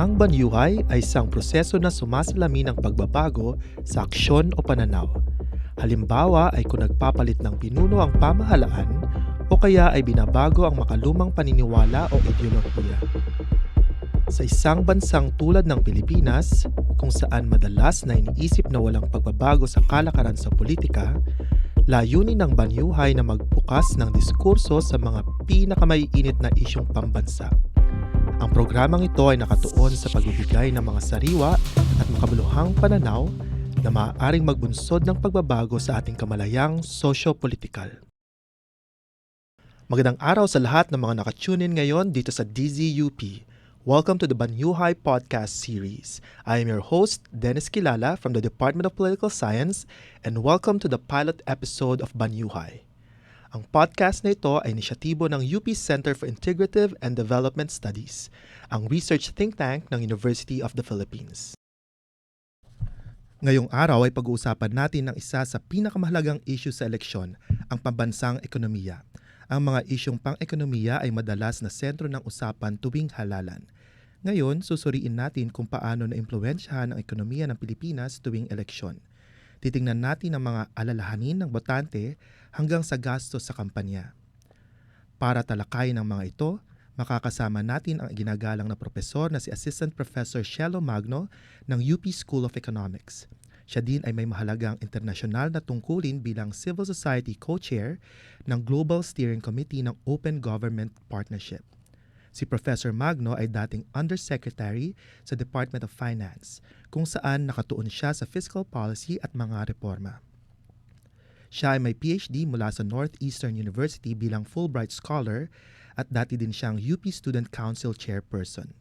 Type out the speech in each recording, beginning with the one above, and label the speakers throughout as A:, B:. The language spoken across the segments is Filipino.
A: Ang banyuhay ay isang proseso na sumasalamin ng pagbabago sa aksyon o pananaw. Halimbawa ay kung nagpapalit ng pinuno ang pamahalaan o kaya ay binabago ang makalumang paniniwala o ideolohiya. Sa isang bansang tulad ng Pilipinas, kung saan madalas na iniisip na walang pagbabago sa kalakaran sa politika, layunin ng banyuhay na magbukas ng diskurso sa mga pinakamaiinit na isyong pambansa. Ang programang ito ay nakatuon sa pagbibigay ng mga sariwa at makabuluhang pananaw na maaaring magbunsod ng pagbabago sa ating kamalayang sosyo-politikal. Magandang araw sa lahat ng mga nakatunin ngayon dito sa DZUP. Welcome to the Banyuhay Podcast Series. I am your host, Dennis Kilala from the Department of Political Science, and welcome to the pilot episode of Banyuhay. Ang podcast na ito ay inisyatibo ng UP Center for Integrative and Development Studies, ang research think tank ng University of the Philippines. Ngayong araw ay pag-uusapan natin ang isa sa pinakamahalagang issue sa eleksyon, ang pambansang ekonomiya. Ang mga isyong pang-ekonomiya ay madalas na sentro ng usapan tuwing halalan. Ngayon, susuriin natin kung paano na-impluwensyahan ang ekonomiya ng Pilipinas tuwing eleksyon. Titingnan natin ang mga alalahanin ng botante hanggang sa gastos sa kampanya. Para talakayin ang mga ito, makakasama natin ang ginagalang na propesor na si Assistant Professor Shelo Magno ng UP School of Economics. Siya din ay may mahalagang internasyonal na tungkulin bilang Civil Society Co-Chair ng Global Steering Committee ng Open Government Partnership. Si Professor Magno ay dating Undersecretary sa Department of Finance, kung saan nakatuon siya sa fiscal policy at mga reforma. Siya ay may PhD mula sa Northeastern University bilang Fulbright Scholar at dati din siyang UP Student Council Chairperson.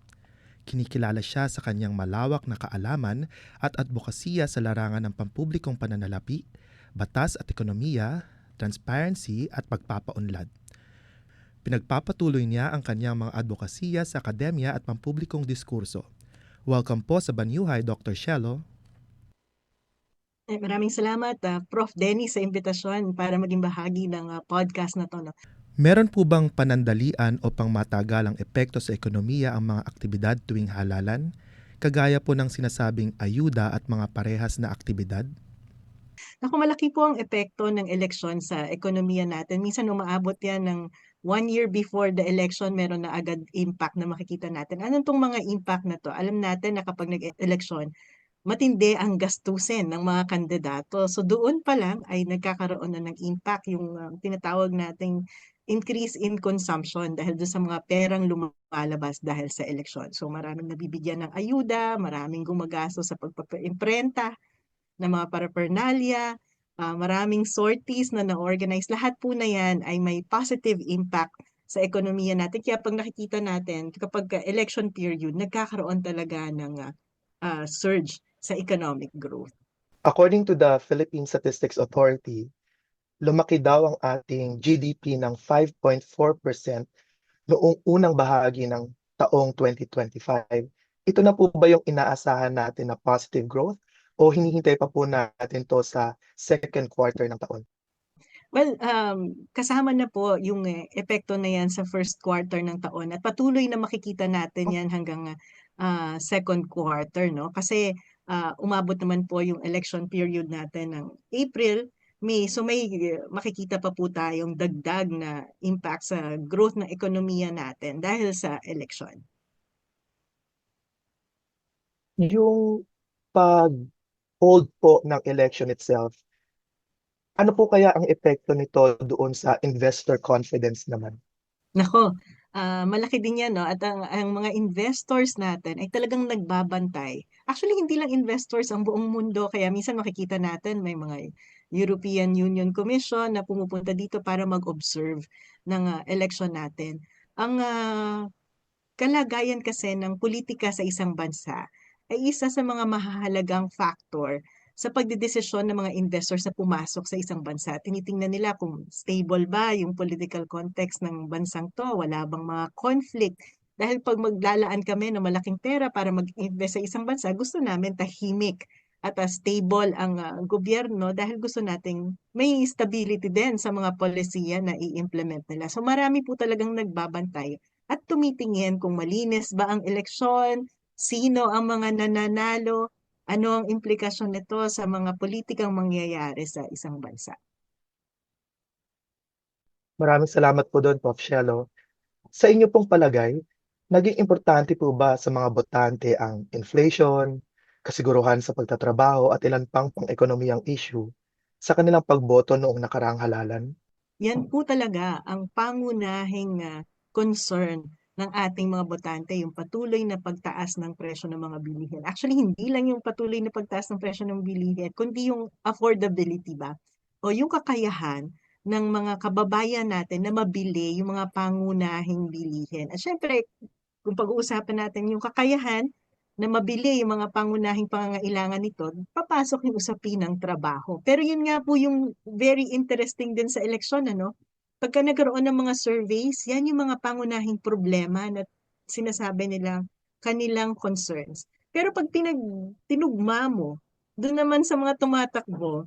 A: Kinikilala siya sa kanyang malawak na kaalaman at advokasya sa larangan ng pampublikong pananalapi, batas at ekonomiya, transparency at pagpapaunlad. Pinagpapatuloy niya ang kanyang mga advokasya sa akademya at pampublikong diskurso. Welcome po sa Banyuhay, Dr. Shelo.
B: Maraming salamat, Prof. Denny, sa imbitasyon para maging bahagi ng podcast na to. No?
A: Meron po bang panandalian o pangmatagalang epekto sa ekonomiya ang mga aktibidad tuwing halalan, kagaya po ng sinasabing ayuda at mga parehas na aktibidad?
B: Naku, malaki po ang epekto ng eleksyon sa ekonomiya natin. Minsan umaabot yan ng 1 year before the election, meron na agad impact na makikita natin. Anong tong mga impact na to? Alam natin na kapag nag-eleksyon, matindi ang gastusin ng mga kandidato. So doon pa lang ay nagkakaroon na ng impact yung tinatawag nating increase in consumption dahil doon sa mga perang lumalabas dahil sa eleksyon. So maraming nabibigyan ng ayuda, maraming gumagastos sa pagpapaimprenta ng mga paraphernalia, maraming sorties na na-organize. Lahat po na yan ay may positive impact sa ekonomiya natin. Kaya pag nakikita natin, kapag election period, nagkakaroon talaga ng surge sa economic growth.
C: According to the Philippine Statistics Authority, lumaki daw ang ating GDP ng 5.4% noong unang bahagi ng taong 2025. Ito na po ba yung inaasahan natin na positive growth o hinihintay pa po natin to sa second quarter ng taon?
B: Well, kasama na po yung epekto na yan sa first quarter ng taon at patuloy na makikita natin yan hanggang second quarter, no? Kasi umabot naman po yung election period natin ng April, May. So may makikita pa po tayong dagdag na impact sa growth ng ekonomiya natin dahil sa election.
C: Yung pag-hold po ng election itself, ano po kaya ang epekto nito doon sa investor confidence naman?
B: Nako, malaki din yan, no? At ang mga investors natin ay talagang nagbabantay. Actually, hindi lang investors, ang buong mundo. Kaya minsan makikita natin may mga European Union Commission na pumupunta dito para mag-observe ng election natin. Ang kalagayan kasi ng politika sa isang bansa ay isa sa mga mahahalagang factor sa pagdedesisyon ng mga investors na pumasok sa isang bansa. Tinitingnan nila kung stable ba yung political context ng bansang to, wala bang mga conflict. Dahil pag maglalaan kami ng malaking pera para mag-invest sa isang bansa, gusto namin tahimik at stable ang gobyerno dahil gusto nating may stability din sa mga polisiya na i-implement nila. So marami po talagang nagbabantay at tumitingin kung malinis ba ang eleksyon, Sino ang mga nananalo? Ano ang implikasyon nito sa mga politikang mangyayari sa isang bansa?
C: Maraming salamat po doon, Prof. Shelo. Sa inyo pong palagay, naging importante po ba sa mga botante ang inflation, kasiguruhan sa pagtatrabaho at ilan pang pang-ekonomiyang issue sa kanilang pagboto noong nakaraang halalan?
B: Yan po talaga ang pangunahing concern ng ating mga botante, yung patuloy na pagtaas ng presyo ng mga bilihin. Actually, hindi lang yung patuloy na pagtaas ng presyo ng bilihin, kundi yung affordability ba? O yung kakayahan ng mga kababayan natin na mabili yung mga pangunahing bilihin. At syempre, kung pag-uusapan natin yung kakayahan na mabili yung mga pangunahing pangangailangan nito, papasok yung usapin ng trabaho. Pero yun nga po yung very interesting din sa eleksyon, ano? Pagka nagkaroon ng mga surveys, yan yung mga pangunahing problema na sinasabi nila kanilang concerns. Pero pag tinugma mo, doon naman sa mga tumatakbo,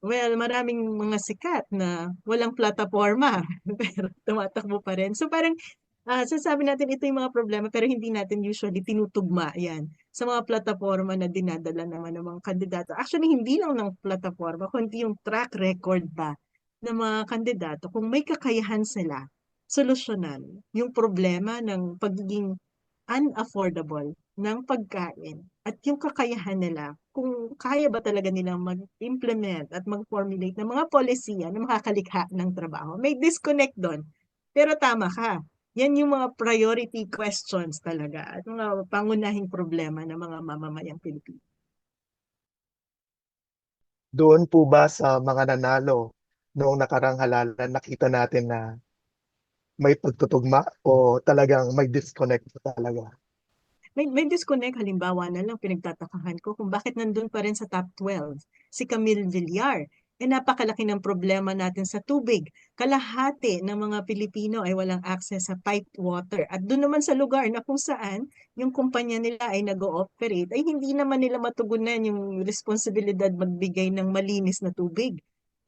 B: well, maraming mga sikat na walang plataforma, pero tumatakbo pa rin. So parang sasabi natin ito yung mga problema pero hindi natin usually tinutugma yan sa mga plataforma na dinadala naman ng mga kandidato. Actually, hindi lang ng plataforma, kundi yung track record ba ng mga kandidato kung may kakayahan sila solusyonan yung problema ng pagiging unaffordable ng pagkain at yung kakayahan nila kung kaya ba talaga nilang mag-implement at mag-formulate ng mga polisiya na makakalikha ng trabaho. May disconnect doon. Pero tama ka. Yan yung mga priority questions talaga at mga pangunahing problema ng mga mamamayang Pilipino.
C: Doon po ba sa mga nanalo noong nakaraang halalan, nakita natin na may pagtutugma o talagang may disconnect po talaga?
B: May disconnect, halimbawa na lang pinagtatakahan ko kung bakit nandun pa rin sa top 12 si Camille Villar. Napakalaki ng problema natin sa tubig. Kalahati ng mga Pilipino ay walang access sa piped water. At doon naman sa lugar na kung saan yung kumpanya nila ay nag-ooperate, ay hindi naman nila matugunan yung responsibilidad magbigay ng malinis na tubig.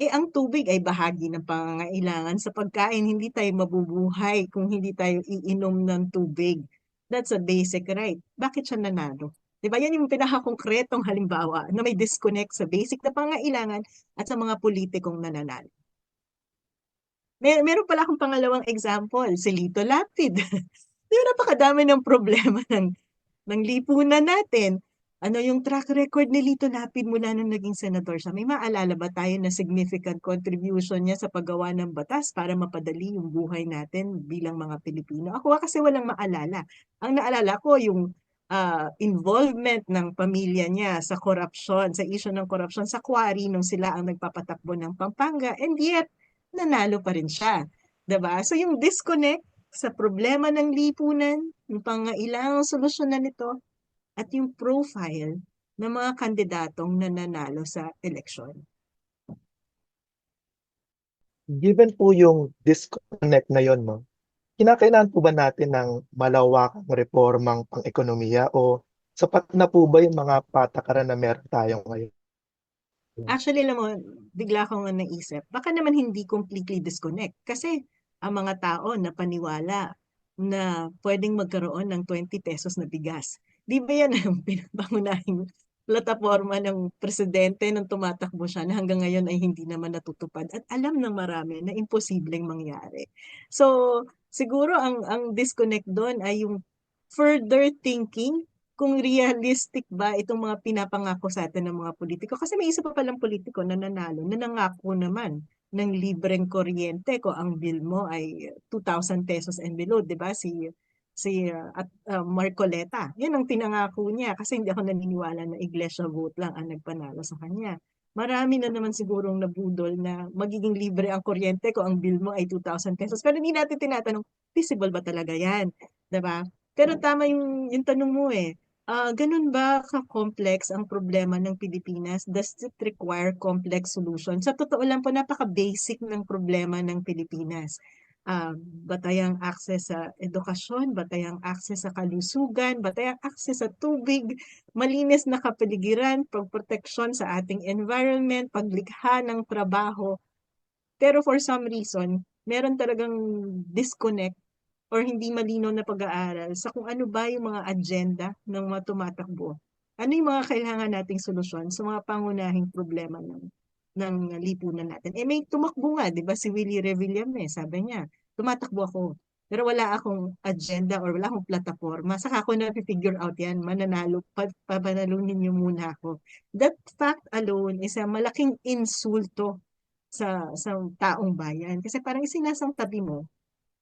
B: Ang tubig ay bahagi ng pangangailangan sa pagkain. Hindi tayo mabubuhay kung hindi tayo iinom ng tubig. That's a basic right. Bakit siya nanalo? Di ba? Yan yung pinakakongkretong halimbawa na may disconnect sa basic na pangailangan at sa mga politikong nananalo. Meron pala akong pangalawang example, si Lito Lapid. Di ba napakadami ng problema ng lipunan natin? Ano yung track record ni Lito Lapid mula nung naging senador siya? May maalala ba tayo na significant contribution niya sa paggawa ng batas para mapadali yung buhay natin bilang mga Pilipino? Ako kasi walang maalala. Ang naalala ko yung involvement ng pamilya niya sa korupsyon, sa issue ng korupsyon sa quarry nung sila ang nagpapatakbo ng Pampanga, and yet nanalo pa rin siya. 'Di ba? So yung disconnect sa problema ng lipunan, yung pangailangang solusyonan nito, at yung profile ng mga kandidatong nananalo sa eleksyon.
C: Given po yung disconnect na yon, no, kinakailangan po ba natin ng malawakang reformang pang-ekonomiya o sapat na po ba yung mga patakaran na meron tayo ngayon?
B: Actually, alam mo, bigla akong naisip, baka naman hindi completely disconnect. Kasi ang mga tao na paniwala na pwedeng magkaroon ng 20 pesos na bigas. Di ba yan ang pinapangunahing plataforma ng presidente nung tumatakbo siya na hanggang ngayon ay hindi naman natutupad at alam ng marami na imposibleng mangyari. So, siguro ang disconnect doon ay yung further thinking kung realistic ba itong mga pinapangako sa atin ng mga politiko. Kasi may isa pa palang politiko na nanalo, na nangako naman ng libreng kuryente ko ang bill mo ay 2,000 pesos and below, 'di ba? Si Marcoleta. Yan ang pinangako niya kasi hindi ako naniniwala na iglesia vote lang ang nagpanalo sa kanya. Marami na naman sigurong nabudol na magiging libre ang kuryente ko ang bill mo ay 2,000 pesos. Pero hindi natin tinatanong, feasible ba talaga yan? 'Di ba? Pero tama yung tanong mo eh. Ganun ba ka-complex ang problema ng Pilipinas? Does it require complex solution? Sa totoo lang po, napaka-basic ng problema ng Pilipinas. Batayang access sa edukasyon, batayang access sa kalusugan, batayang access sa tubig, malinis na kapaligiran, pagproteksyon sa ating environment, paglikha ng trabaho. Pero for some reason, meron talagang disconnect or hindi malinaw na pag-aaral sa kung ano ba yung mga agenda ng mga tumatakbo. Ano yung mga kailangan nating solusyon sa mga pangunahing problema ng lipunan natin. Eh may tumakbo nga, 'di ba si Willie Revillame, sabi niya, tumatakbo ako. Pero wala akong agenda or wala akong plataforma. Saka ako na-figure out yan, mananalo, papanalunin niyo muna ako. That fact alone is a malaking insulto sa taong bayan. Kasi parang isinasangtabi mo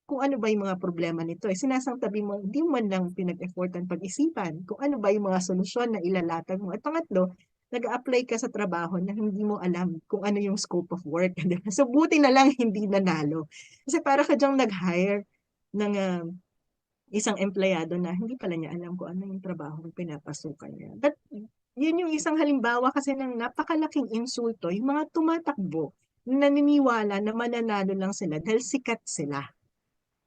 B: kung ano ba yung mga problema nito. Isinasangtabi mo, hindi mo man lang pinag-effortan pag-isipan kung ano ba yung mga solusyon na ilalatag mo. At pangatlo, nag-apply ka sa trabaho na hindi mo alam kung ano yung scope of work. So buti na lang hindi nanalo. Kasi para ka dyang nag-hire ng isang empleyado na hindi pala niya alam kung ano yung trabaho ng pinapasukan niya. But yun yung isang halimbawa kasi ng napakalaking insulto, yung mga tumatakbo, naniniwala na mananalo lang sila dahil sikat sila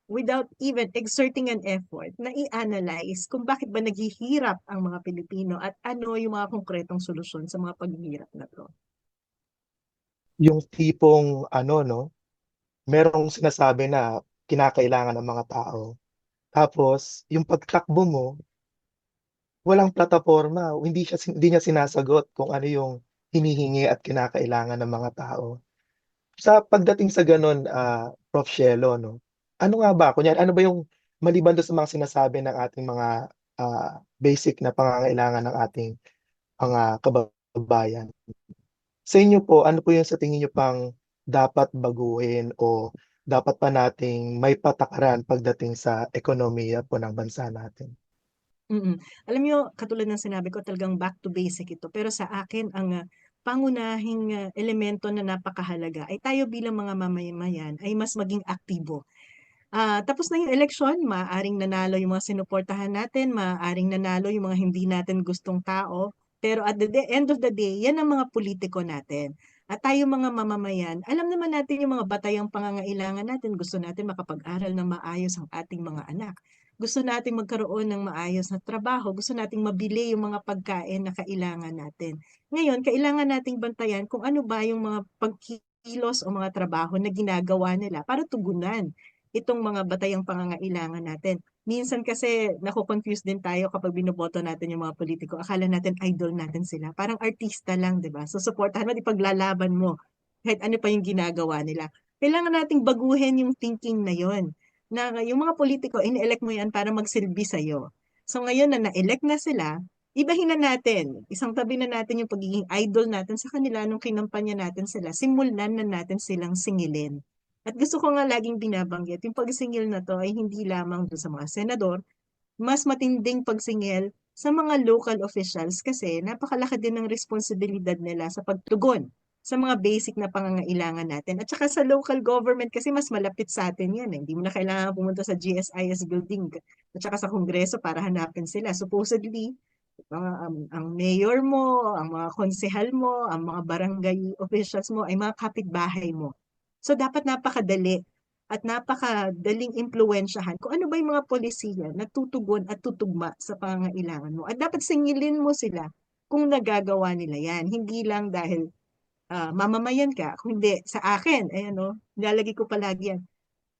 B: without even exerting an effort na i-analyze kung bakit ba naghihirap ang mga Pilipino at ano yung mga konkretong solusyon sa mga paghihirap na to.
C: Yung tipong ano, no, merong sinasabi na kinakailangan ng mga tao. Tapos, yung pagtakbo mo, walang plataporma, hindi niya sinasagot kung ano yung hinihingi at kinakailangan ng mga tao. Sa pagdating sa ganun, Prof. Shelo, no, ano nga ba, kunyari, ano ba yung maliban doon sa mga sinasabi ng ating mga basic na pangangailangan ng ating mga kababayan? Sa inyo po, ano po yung sa tingin niyo pang dapat baguhin o dapat pa nating may patakaran pagdating sa ekonomiya po ng bansa natin?
B: Mm. Alam niyo, katulad ng sinabi ko, talagang back to basic ito. Pero sa akin, ang pangunahing elemento na napakahalaga ay tayo bilang mga mamamayan ay mas maging aktibo. Tapos na yung eleksyon, maaaring nanalo yung mga sinuportahan natin, maaaring nanalo yung mga hindi natin gustong tao. Pero at the end of the day, yan ang mga politiko natin. At tayo mga mamamayan, alam naman natin yung mga batayang pangangailangan natin. Gusto natin makapag-aral ng maayos ang ating mga anak. Gusto nating magkaroon ng maayos na trabaho. Gusto nating mabili yung mga pagkain na kailangan natin. Ngayon, kailangan nating bantayan kung ano ba yung mga pagkilos o mga trabaho na ginagawa nila para tugunan itong mga batayang pangangailangan natin. Minsan kasi nako-confuse din tayo kapag binoboto natin yung mga politiko. Akala natin idol natin sila. Parang artista lang, 'di ba? So suportahan mo, ipaglalaban mo kahit ano pa yung ginagawa nila. Kailangan nating baguhin yung thinking na yon. Na yung mga politiko, in-elect mo yan para magsilbi sa'yo. So ngayon na na-elect na sila, ibahin na natin. Isang tabi na natin yung pagiging idol natin sa kanila nung kinampanya natin sila. Simulan na natin silang singilin. At gusto ko nga laging binabanggit, yung pagsingil na to ay hindi lamang doon sa mga senador, mas matinding pagsingil sa mga local officials kasi napakalaki din ng responsibilidad nila sa pagtugon sa mga basic na pangangailangan natin. At saka sa local government kasi mas malapit sa atin yan. Hindi mo na kailangan pumunta sa GSIS building at saka sa Kongreso para hanapin sila. Supposedly, ang mayor mo, ang mga konsehal mo, ang mga barangay officials mo ay mga kapitbahay mo. So dapat napakadali at napakadaling impluwensyahan kung ano ba yung mga polisiya na tutugon at tutugma sa pangangailangan mo. At dapat singilin mo sila kung nagagawa nila yan. Hindi lang dahil mamamayan ka, kung hindi sa akin, ayan o, nilalagay ko palagi yan.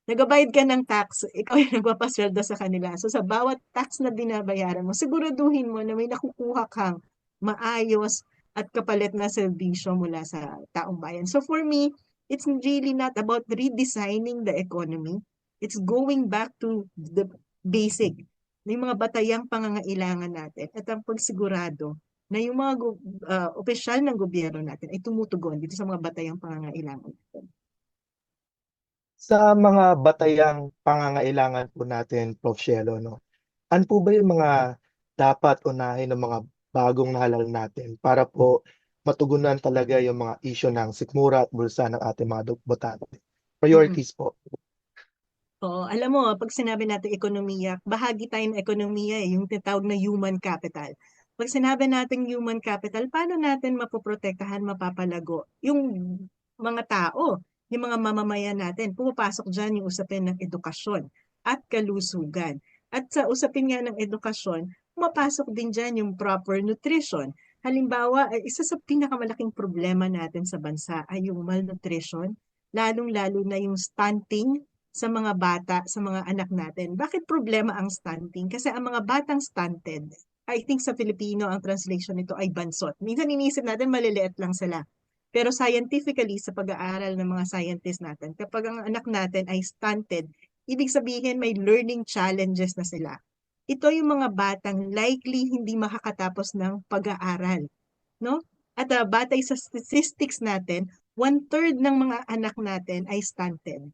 B: Nagabayad ka ng tax, ikaw yung nagpapasweldo sa kanila. So sa bawat tax na binabayaran mo, siguraduhin mo na may nakukuha kang maayos at kapalit na serbisyo mula sa taong bayan. So for me, it's really not about redesigning the economy. It's going back to the basic, yung mga batayang pangangailangan natin at ang pagsigurado na yung mga opisyal ng gobyerno natin ay tumutugon dito sa mga batayang pangangailangan natin.
C: Sa mga batayang pangangailangan po natin, Prof. Shelo, no, ano po ba yung mga dapat unahin ng mga bagong nahalal natin para po matugunan talaga yung mga issue ng sikmura at bulsa ng ating mga botante?
B: Mm-mm.
C: Priorities po.
B: Oo, alam mo, pag sinabi natin ekonomiya, bahagi tayo ng ekonomiya yung tinatawag na human capital. Pag sinabi natin human capital, paano natin mapoprotektahan, mapapalago yung mga tao, yung mga mamamayan natin? Pumapasok dyan yung usapin ng edukasyon at kalusugan. At sa usapin nga ng edukasyon, pumapasok din dyan yung proper nutrition. Halimbawa, isa sa pinakamalaking problema natin sa bansa ay yung malnutrition, lalong-lalo na yung stunting sa mga bata, sa mga anak natin. Bakit problema ang stunting? Kasi ang mga batang stunted, I think sa Filipino ang translation nito ay bansot. Minsan iniisip natin maliliit lang sila. Pero scientifically, sa pag-aaral ng mga scientists natin, kapag ang anak natin ay stunted, ibig sabihin may learning challenges na sila. Ito yung mga batang likely hindi makakatapos ng pag-aaral, no? At batay sa statistics natin, 1/3 ng mga anak natin ay stunted.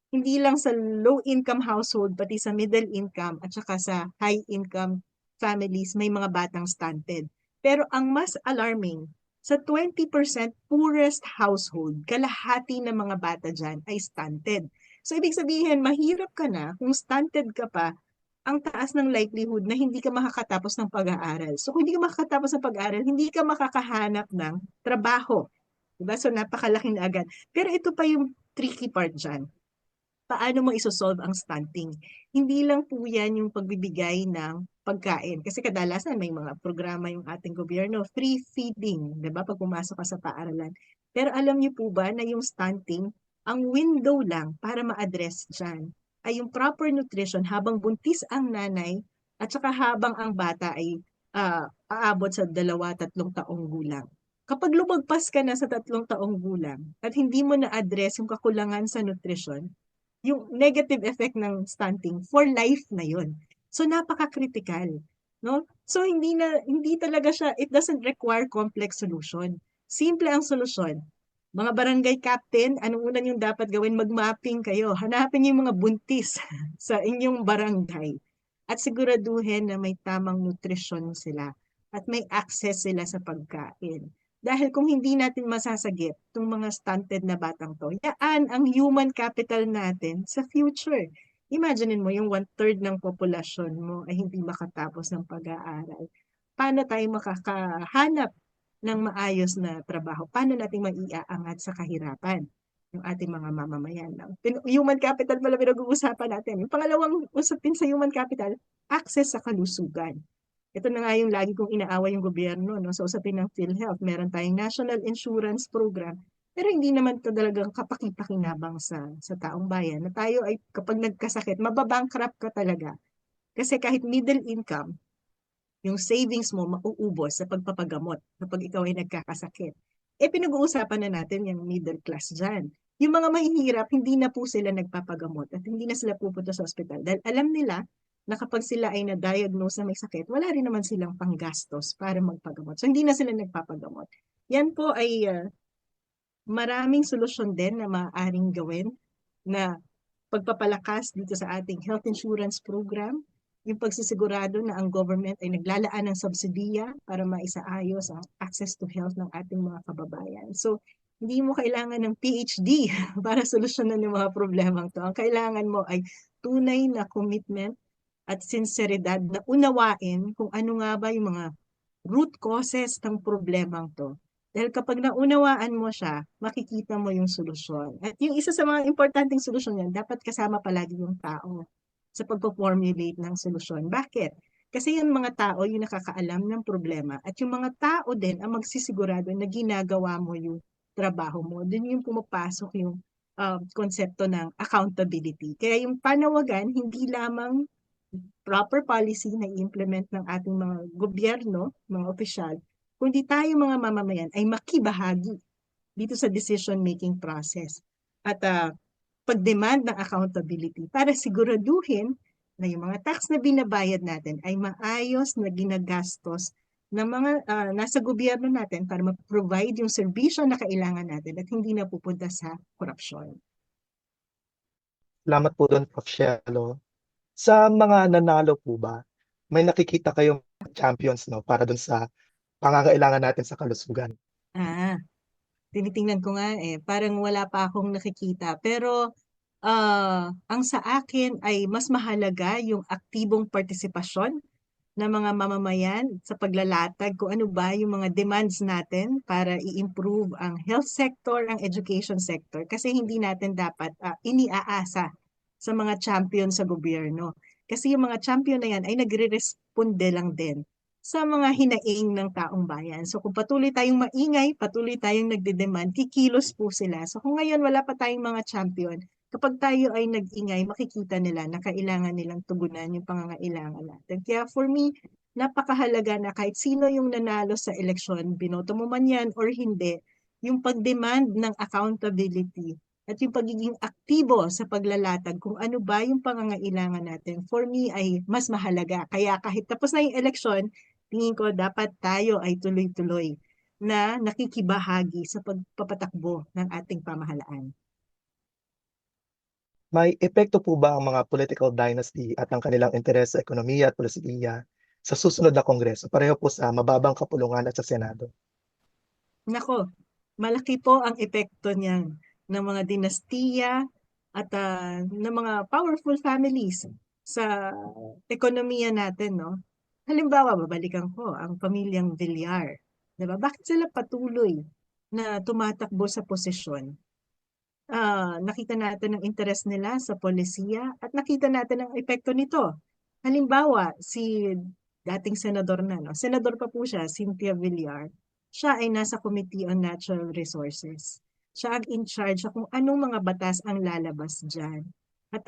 B: Hindi lang sa low-income household, pati sa middle income at saka sa high-income families, may mga batang stunted. Pero ang mas alarming, sa 20% poorest household, kalahati ng mga bata dyan ay stunted. So, ibig sabihin, mahirap ka na kung stunted ka pa, ang taas ng likelihood na hindi ka makakatapos ng pag-aaral. So, kung hindi ka makakatapos ng pag-aaral, hindi ka makakahanap ng trabaho. Diba? So, napakalaking agad. Pero ito pa yung tricky part dyan. Paano mo isosolve ang stunting? Hindi lang po yan yung pagbibigay ng pagkain. Kasi kadalasan may mga programa yung ating gobyerno, free feeding, di ba? Pag pumasok ka sa paaralan. Pero alam niyo po ba na yung stunting, ang window lang para ma-address dyan ay yung proper nutrition habang buntis ang nanay at saka habang ang bata ay aabot sa 2-3 taong gulang. Kapag lumagpas ka na sa 3 taong gulang at hindi mo na-address yung kakulangan sa nutrition, yung negative effect ng stunting for life na yun. So napaka-critical, no? So hindi talaga siya, it doesn't require complex solution. Simple ang solusyon. Mga barangay captain, anong una yung dapat gawin? Mag-mapping kayo. Hanapin niyo yung mga buntis sa inyong barangay. At siguraduhin na may tamang nutrisyon sila at may access sila sa pagkain. Dahil kung hindi natin masasagip itong mga stunted na batang to, yaan ang human capital natin sa future. Imaginin mo yung 1/3 ng populasyon mo ay hindi makatapos ng pag-aaral. Paano tayo makakahanap ng maayos na trabaho? Paano natin maiaangat sa kahirapan yung ating mga mamamayan? Human capital pala pinag-uusapan natin. Yung pangalawang usapin sa human capital, access sa kalusugan. Ito na nga yung lagi kong inaaway yung gobyerno, no? Sa usapin ng PhilHealth, meron tayong National Insurance Program, pero hindi naman ito talagang kapaki-pakinabang sa taong bayan na tayo ay kapag nagkasakit, mababankrupt ka talaga. Kasi kahit middle income, yung savings mo mauubos sa pagpapagamot kapag ikaw ay nagkakasakit. Pinag-uusapan na natin yung middle class dyan. Yung mga mahihirap, hindi na po sila nagpapagamot at hindi na sila pupunta sa ospital dahil alam nila na kapag sila ay na-diagnose na may sakit, wala rin naman silang panggastos para magpagamot. So, hindi na sila nagpapagamot. Yan po ay maraming solusyon din na maaaring gawin na pagpapalakas dito sa ating health insurance program, yung pagsisigurado na ang government ay naglalaan ng subsidiya para maisaayos ang access to health ng ating mga kababayan. So, hindi mo kailangan ng PhD para solusyonan yung mga problemang to. Ang kailangan mo ay tunay na commitment at sinseridad na unawain kung ano nga ba yung mga root causes ng problemang to. Dahil kapag naunawaan mo siya, makikita mo yung solusyon. At yung isa sa mga importanteng solusyon yan, dapat kasama palagi yung tao sa pagpo-formulate ng solusyon. Bakit? Kasi yung mga tao yung nakakaalam ng problema at yung mga tao din ang magsisigurado na ginagawa mo yung trabaho mo. Doon yung pumapasok yung konsepto ng accountability. Kaya yung panawagan, hindi lamang proper policy na i-implement ng ating mga gobyerno, mga opisyal, kundi tayo mga mamamayan ay makibahagi dito sa decision-making process at pag-demand ng accountability para siguraduhin na yung mga tax na binabayad natin ay maayos na ginagastos ng mga nasa gobyerno natin para ma-provide yung serbisyo na kailangan natin at hindi na pupunta sa korupsyon.
C: Salamat po doon, Prof. Shelo. Sa mga nanalo po ba, may nakikita kayong champions, no, para doon sa pangangailangan natin sa kalusugan?
B: Tinitingnan ko nga parang wala pa akong nakikita. Pero ang sa akin ay mas mahalaga yung aktibong partisipasyon ng mga mamamayan sa paglalatag kung ano ba yung mga demands natin para i-improve ang health sector, ang education sector. Kasi hindi natin dapat iniaasa sa mga champion sa gobyerno. Kasi yung mga champion na yan ay nagre-responde lang din sa mga hinaing ng taong bayan. So kung patuloy tayong maingay, patuloy tayong nagde-demand, kikilos po sila. So kung ngayon wala pa tayong mga champion, kapag tayo ay nag-ingay, makikita nila na kailangan nilang tugunan yung pangangailangan natin. Kaya for me, napakahalaga na kahit sino yung nanalo sa eleksyon, binoto mo man yan or hindi, yung pag-demand ng accountability at yung pagiging aktibo sa paglalatag kung ano ba yung pangangailangan natin, for me ay mas mahalaga. Kaya kahit tapos na yung eleksyon, tingin ko dapat tayo ay tuloy-tuloy na nakikibahagi sa pagpapatakbo ng ating pamahalaan.
C: May epekto po ba ang mga political dynasty at ang kanilang interes sa ekonomiya at polisiya sa susunod na kongreso, pareho po sa mababang kapulungan at sa Senado?
B: Nako, malaki po ang epekto niyan ng mga dinastiya at ng mga powerful families sa ekonomiya natin, no? Halimbawa, babalikan ko ang pamilyang Villar. 'Di ba? Bakit sila patuloy na tumatakbo sa posisyon? Nakita natin ang interes nila sa polisiya at nakita natin ang epekto nito. Halimbawa, si dating senador na, no? Senador pa po siya, Cynthia Villar. Siya ay nasa Committee on Natural Resources. Siya ang in charge sa kung anong mga batas ang lalabas dyan. At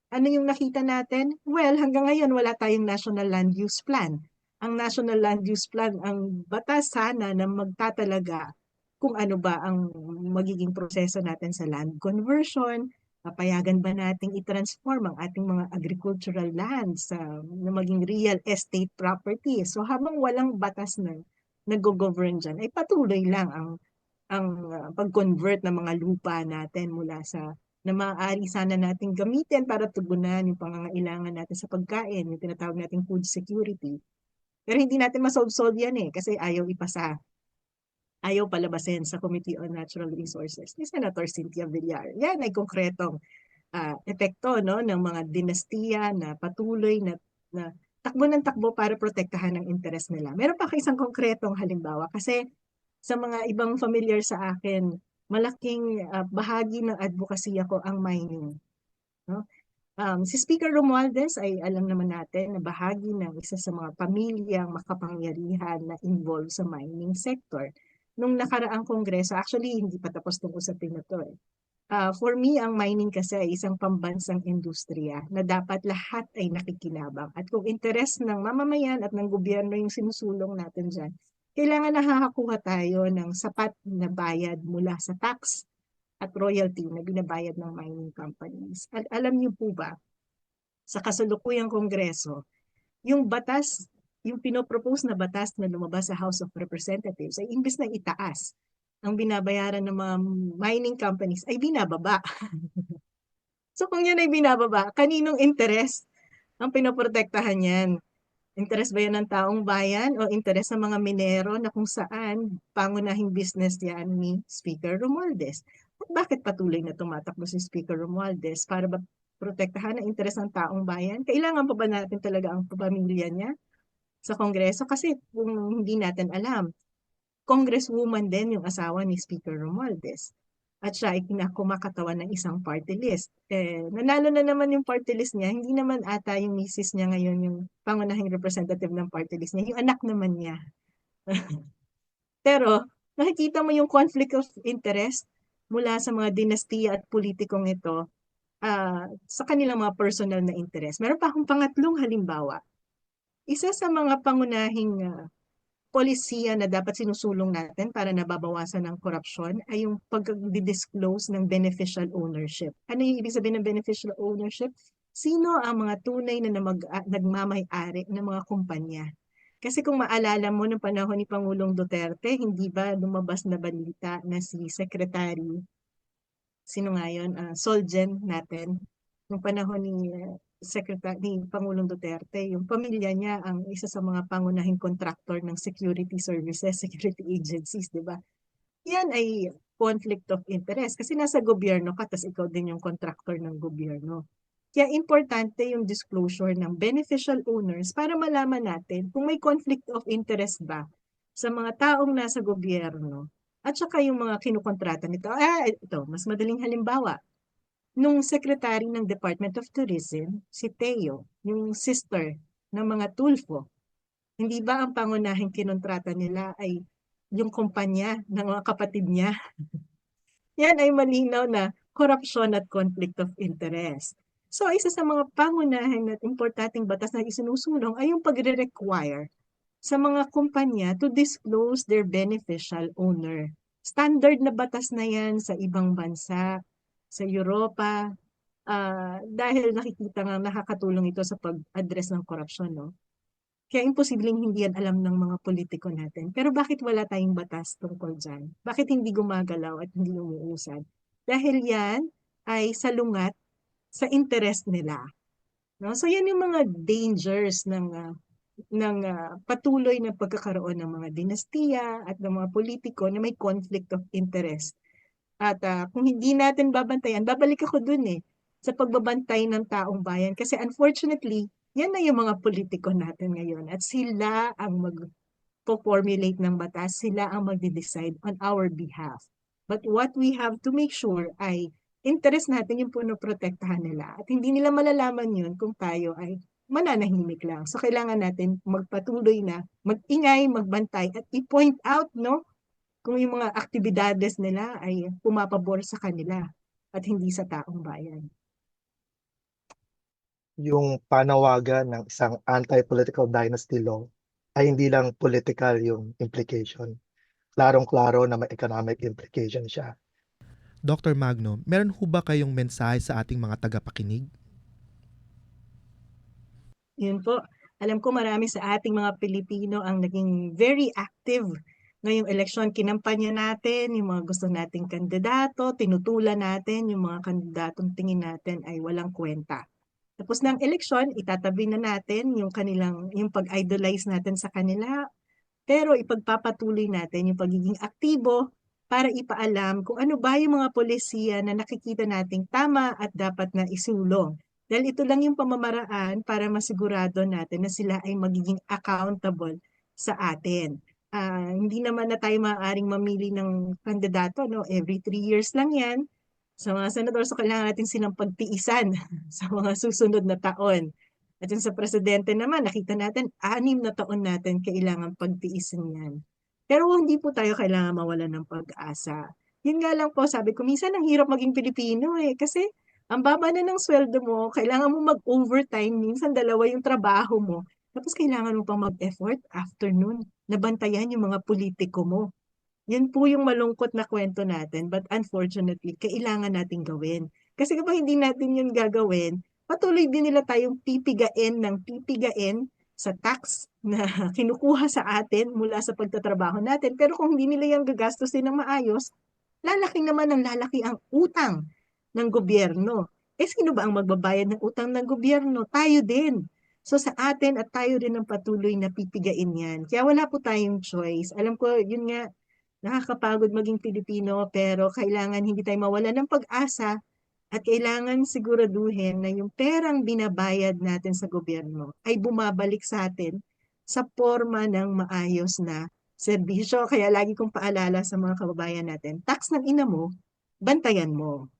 B: ano yung nakita natin? Well, hanggang ngayon wala tayong National Land Use Plan. Ang National Land Use Plan, ang batas sana na magtatalaga kung ano ba ang magiging proseso natin sa land conversion, papayagan ba nating i-transform ang ating mga agricultural lands na maging real estate property. So habang walang batas na nag-govern dyan, ay patuloy lang ang pag-convert ng mga lupa natin mula sa na maaari sana nating gamitin para tugunan yung pangangailangan natin sa pagkain, yung tinatawag nating food security. Pero hindi natin masolve-solve yan kasi ayaw palabasin sa Committee on Natural Resources ni Senator Cynthia Villar. Yan ay konkretong epekto, no, ng mga dinastiya na patuloy na takbo ng takbo para protektahan ang interes nila. Meron pa isang konkretong halimbawa kasi sa mga ibang familiar sa akin, malaking bahagi ng advokasya ko ang mining. No? Si Speaker Romualdez ay alam naman natin na bahagi ng isa sa mga pamilyang makapangyarihan na involved sa mining sector. Nung nakaraang kongreso, actually hindi pa tapos itong usapin na to. For me, ang mining kasi ay isang pambansang industriya na dapat lahat ay nakikinabang. At kung interes ng mamamayan at ng gobyerno yung sinusulong natin dyan, kailangan nakakakuha tayo ng sapat na bayad mula sa tax at royalty na binabayad ng mining companies. At alam niyo po ba, sa kasalukuyang kongreso, yung batas, yung pinopropose na batas na lumabas sa House of Representatives ay imbes na itaas ang binabayaran ng mga mining companies ay binababa. So kung yan ay binababa, kaninong interes ang pinoprotektahan yan? Interes ba yan ng taong bayan o interes ng mga minero na kung saan pangunahing business yan ni Speaker Romualdez? At bakit patuloy na tumatakbo si Speaker Romualdez para ba protektahan ang interes ng taong bayan? Kailangan pa ba natin talaga ang pamilya niya sa Kongreso? Kasi kung hindi natin alam, Congresswoman din yung asawa ni Speaker Romualdez. At siya ay kumakatawan ng isang party list. Nanalo na naman yung party list niya. Hindi naman ata yung misis niya ngayon yung pangunahing representative ng party list niya. Yung anak naman niya. Pero nakikita mo yung conflict of interest mula sa mga dinastiya at politikong ito sa kanilang mga personal na interest. Meron pa akong pangatlong halimbawa. Isa sa mga pangunahing polisiya na dapat sinusulong natin para nababawasan ng korupsyon ay yung pag-disclose ng beneficial ownership. Ano yung ibig sabihin ng beneficial ownership? Sino ang mga tunay na nagmamay-ari ng mga kumpanya? Kasi kung maalala mo noong panahon ni Pangulong Duterte, hindi ba lumabas na balita na si Secretary, sino nga yun, Solgen natin, noong panahon ni Secretary Pangulong Duterte, yung pamilya niya ang isa sa mga pangunahing contractor ng security services, security agencies, di ba? Yan ay conflict of interest kasi nasa gobyerno ka, tas ikaw din yung contractor ng gobyerno. Kaya importante yung disclosure ng beneficial owners para malaman natin kung may conflict of interest ba sa mga taong nasa gobyerno at saka yung mga kinukontrata nito. Ito, mas madaling halimbawa nung secretary ng Department of Tourism, si Teo, yung sister ng mga Tulfo, hindi ba ang pangunahing kinontrata nila ay yung kumpanya ng mga kapatid niya? Yan ay malinaw na korupsyon at conflict of interest. So isa sa mga pangunahin at importanteng batas na isinusulong ay yung pagre-require sa mga kumpanya to disclose their beneficial owner. Standard na batas na yan sa ibang bansa, sa Europa, dahil nakikita nga nakakatulong ito sa pag-address ng korupsyon, no? Kaya imposibleng hindi yan alam ng mga politiko natin. Pero bakit wala tayong batas tungkol dyan? Bakit hindi gumagalaw at hindi umuusad? Dahil yan ay salungat sa interest nila. No? So yan yung mga dangers ng patuloy na pagkakaroon ng mga dinastiya at ng mga politiko na may conflict of interest. At kung hindi natin babantayan, babalik ako dun sa pagbabantay ng taong bayan. Kasi unfortunately, yan na yung mga politiko natin ngayon. At sila ang mag-formulate ng batas, sila ang magde-decide on our behalf. But what we have to make sure ay interest natin yung puno-protektahan nila. At hindi nila malalaman yun kung tayo ay mananahimik lang. So kailangan natin magpatuloy na, mag-ingay, magbantay, at i-point out, no, kung yung mga aktibidades nila ay pumapabor sa kanila at hindi sa taong bayan.
C: Yung panawagan ng isang anti-political dynasty law ay hindi lang political yung implication. Klarong-klaro na may economic implication siya.
A: Dr. Magno, meron ho ba kayong mensahe sa ating mga tagapakinig?
B: Yun po. Alam ko marami sa ating mga Pilipino ang naging very active ngayong eleksyon. Kinampanya natin yung mga gusto nating kandidato, tinutulan natin yung mga kandidatong tingin natin ay walang kwenta. Tapos ng eleksyon, itatabi na natin yung pag-idolize natin sa kanila, pero ipagpapatuloy natin yung pagiging aktibo para ipaalam kung ano ba yung mga polisiya na nakikita nating tama at dapat na isulong. Dahil ito lang yung pamamaraan para masigurado natin na sila ay magiging accountable sa atin. Hindi naman na tayo maaaring mamili ng kandidato, no? Every 3 years lang yan. Sa mga senador, so kailangan natin silang pagtiisan sa mga susunod na taon. At yung sa presidente naman, nakita natin, 6 na taon natin kailangan pagtiisin yan. Pero hindi po tayo kailangan mawalan ng pag-asa. Yun nga lang po, sabi ko, minsan ang hirap maging Pilipino kasi ang baba na ng sweldo mo, kailangan mo mag-overtime, minsan 2 yung trabaho mo. Tapos kailangan mo pang mag-effort afternoon, nabantayan yung mga politiko mo. Yan po yung malungkot na kwento natin, but unfortunately, kailangan natin gawin. Kasi kapag hindi natin yun gagawin, patuloy din nila tayong pipigain sa tax na kinukuha sa atin mula sa pagtatrabaho natin. Pero kung hindi nila yung gagastusin ng maayos, lalaki naman ang lalaki ang utang ng gobyerno. Sino ba ang magbabayad ng utang ng gobyerno? Tayo din. So sa atin at tayo din ang patuloy na pipigain yan. Kaya wala po tayong choice. Alam ko, yun nga, nakakapagod maging Pilipino, pero kailangan hindi tayo mawala ng pag-asa at kailangan siguraduhin na yung perang binabayad natin sa gobyerno ay bumabalik sa atin sa forma ng maayos na serbisyo. Kaya lagi kong paalala sa mga kababayan natin, tax ng ina mo, bantayan mo.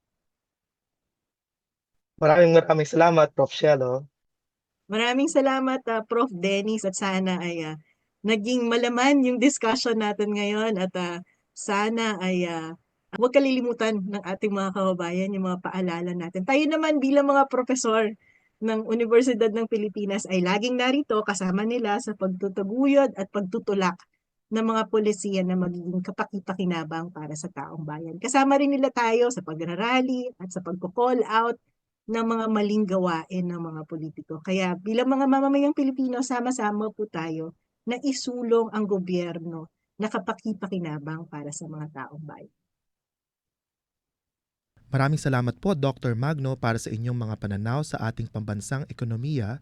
C: Maraming salamat, Prof. Shelo.
B: Maraming salamat, Prof. Dennis, at sana ay naging malaman yung discussion natin ngayon at sana ay huwag kalilimutan ng ating mga kababayan yung mga paalala natin. Tayo naman bilang mga profesor ng Universidad ng Pilipinas ay laging narito kasama nila sa pagtutuguyod at pagtutulak ng mga polisiya na magiging kapaki-pakinabang para sa taong bayan. Kasama rin nila tayo sa pagrarally at sa pagko-call out ng mga maling gawain ng mga politiko. Kaya bilang mga mamamayang Pilipino, sama-sama po tayo na isulong ang gobyerno na kapaki-pakinabang para sa mga taong bayan.
A: Maraming salamat po Dr. Magno para sa inyong mga pananaw sa ating pambansang ekonomiya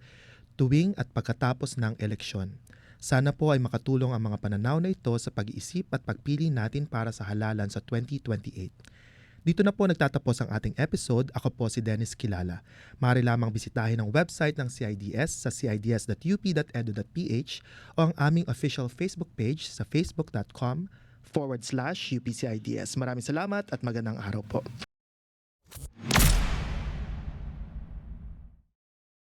A: tuwing at pagkatapos ng eleksyon. Sana po ay makatulong ang mga pananaw na ito sa pag-iisip at pagpili natin para sa halalan sa 2028. Dito na po nagtatapos ang ating episode. Ako po si Dennis Kilala. Maaari lamang bisitahin ang website ng CIDS sa cids.up.edu.ph o ang aming official Facebook page sa facebook.com/UPCIDS. Maraming salamat at magandang araw po.